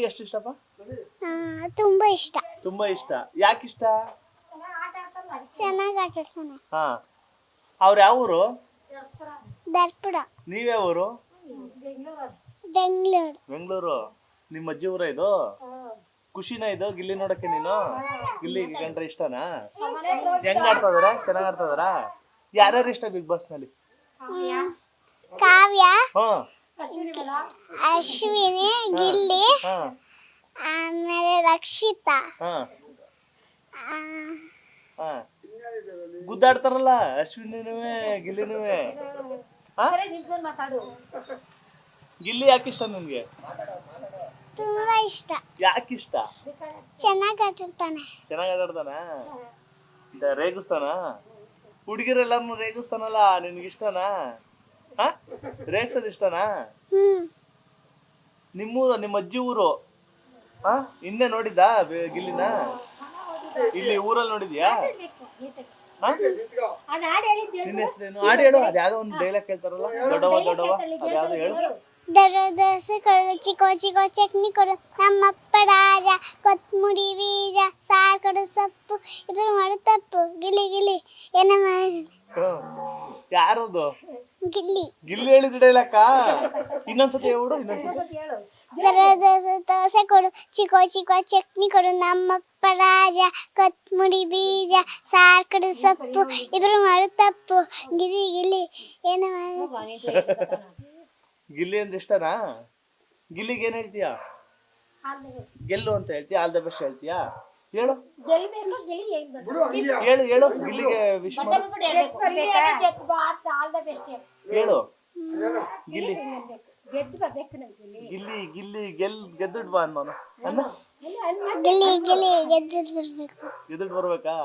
ಎಷ್ಟು ಇಷ್ಟಪ್ಪ? ತುಂಬಾ ಇಷ್ಟ. ತುಂಬಾ ಇಷ್ಟ. ಯಾಕೆ ಇಷ್ಟ? ಚೆನ್ನಾಗಿ ಆಟ ಆಡ್ತಾನೆ. ಹಾ, ಅವ್ರು ಯಾವ ಊರು? ದರ್ಪುಡ. ನೀವೇ ಊರು? ಬೆಂಗಳೂರು. ಬೆಂಗಳೂರು. ನಿಮ್ಮ ಅಜ್ಜಿ ಊರ ಇದು? ಖುಷಿನ ಇದು ಗಿಲ್ಲಿ ನೋಡಕ್ಕೆ? ನೀನು ಗಿಲ್ಲಿ ಕಂಡ್ರೆ ಇಷ್ಟನಾ? ಹೆಂಗ್ ಆಡ್ತಾ ಇದಾರೆ? ಚೆನ್ನಾಗ್ ಆಡ್ತಾ ಇದಾರ? ಯಾರ್ಯಾರು ಇಷ್ಟ ಬಿಗ್ ಬಾಸ್ ನಲ್ಲಿ? ಕಾವ್ಯ, ಹಾ, ಅಶ್ವಿನಿ, ಗಿಲ್ಲಿ, ಹಾ, ಆಮೇಲೆ ರಕ್ಷಿತಾ. ಹಾ, ಹಾ. ಗುದ್ದಾಡ್ತಾರಲ್ಲ ಅಶ್ವಿನಿನುವೆ ಗಿಲ್ಲಿನುವೆ. ಗಿಲ್ಲಿ ಯಾಕೆ ಇಷ್ಟ ನಿಮ್ಗೆ? ತುಂಬಾ ಇಷ್ಟ. ಯಾಕೆ ಇಷ್ಟ? ಚೆನ್ನಾಗಿ ಆಟ ಆಡ್ತಾನೆ. ಚೆನ್ನಾಗ್ ಆಟಾಡ್ತಾನ? ರೇಗಿಸ್ತಾನ? ಹುಡುಗಿರೆಲ್ಲಾರ್ನು ರೇಗಿಸ್ತಾನಲ್ಲ, ನಿನ್ಗೆ ಇಷ್ಟನಾ? ಹಾ, ರೇಗ್ಸೋದ್ ಇಷ್ಟನಾ? ನಿಮ್ಮೂರು, ನಿಮ್ಮ ಅಜ್ಜಿ ಊರು? ಹಾ, ಹಿಂದೆ ನೋಡಿದ್ದ ಗಿಲ್ಲಿನ? ಇಲ್ಲಿ ಊರಲ್ಲಿ ನೋಡಿದ್ಯಾ? ನಿನ್ನ ಹೆಸರೇನು? ಹಾಡು ಹೇಳು. ಅದ್ಯಾವ್ದೋ ಒಂದು ಡೈಲಾಗ್ ಕೇಳ್ತಾರಲ್ಲ, ದೊಡ್ಡವ ದೊಡ್ಡವ, ಅದ್ಯಾವ್ದು ಹೇಳು. ದೊಡ್ಡ ಕೊಡು, ಚಿಕ್ಕೋ ಚಿಕ್ಕೋ ಚಟ್ನಿ ಕೊಡು, ನಮ್ಮಪ್ಪ ರಾಜ, ಕೊತ್ತಂಬರಿ ಬೀಜ, ಸಾರು ಕೊಡು ಸೊಪ್ಪು, ಇಬ್ರು ಮಾಡು ತಪ್ಪು, ಗಿಲಿ ಗಿಲಿ ಏನ ಮಾಡಿ. ಯಾರದು? ಗಿಲ್ಲಿ. ಗಿಲ್ಲಿ ಹೇಳಿದ ಡೈಲಾಕ? ಇನ್ನೊಂದ್ಸತಿ ಹೇಳ್ಬಿಡು, ಇನ್ನೊಂದ್ಸತಿ. ದೋಸೆ ಕೊಡು, ಚಿಕ್ಕೋ ಚಿಕ್ಕೋ ಚಟ್ನಿ ಕೊಡು, ನಮ್ಮಪ್ಪ ರಾಜ, ಕೊತ್ತಂಬರಿ ಬೀಜ, ಸಾರು ಕೊಡು ಸೊಪ್ಪು, ಇಬ್ರು ಮಾಡು ತಪ್ಪು, ಗಿಲಿ ಗಿಲಿ ಏನ ಮಾಡಿ. ಗಿಲ್ಲಿ ಅಂದ್ರೆ ಇಷ್ಟನಾ? ಗಿಲ್ಲಿಗೆ ಏನ್ ಹೇಳ್ತೀಯಾ? ಗೆಲ್ಲು ಅಂತ ಹೇಳ್ತೀಯ? ಆಲ್ ದ ಬೆಸ್ಟ್ ಹೇಳ್ತೀಯಾ? ಹೇಳು ಹೇಳು ಹೇಳು. ಗಿಲ್ಲಿಗೆ ವಿಶ್ ಮಾಡು. ಹೇಳು. ಗಿಲ್ಲಿ ಗಿಲ್ಲಿ ಗಿಲ್ಲಿ ಗೆದ್ದುಡ್ ಬಾ ಅನ್ನೋನು. ಗಿಲ್ಲಿ ಗಿಲ್ಲಿ ಗೆದ್ದು ಬರ್ಬೇಕು. ಗೆದ್ದುಡ್ ಬರ್ಬೇಕಾ?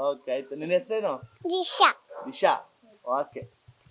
ಓಕೆ, ಆಯ್ತು. ನಿನ್ನ ಹೆಸರೇನು? ದಿಶಾ. ದಿಶಾ. ಓಕೆ.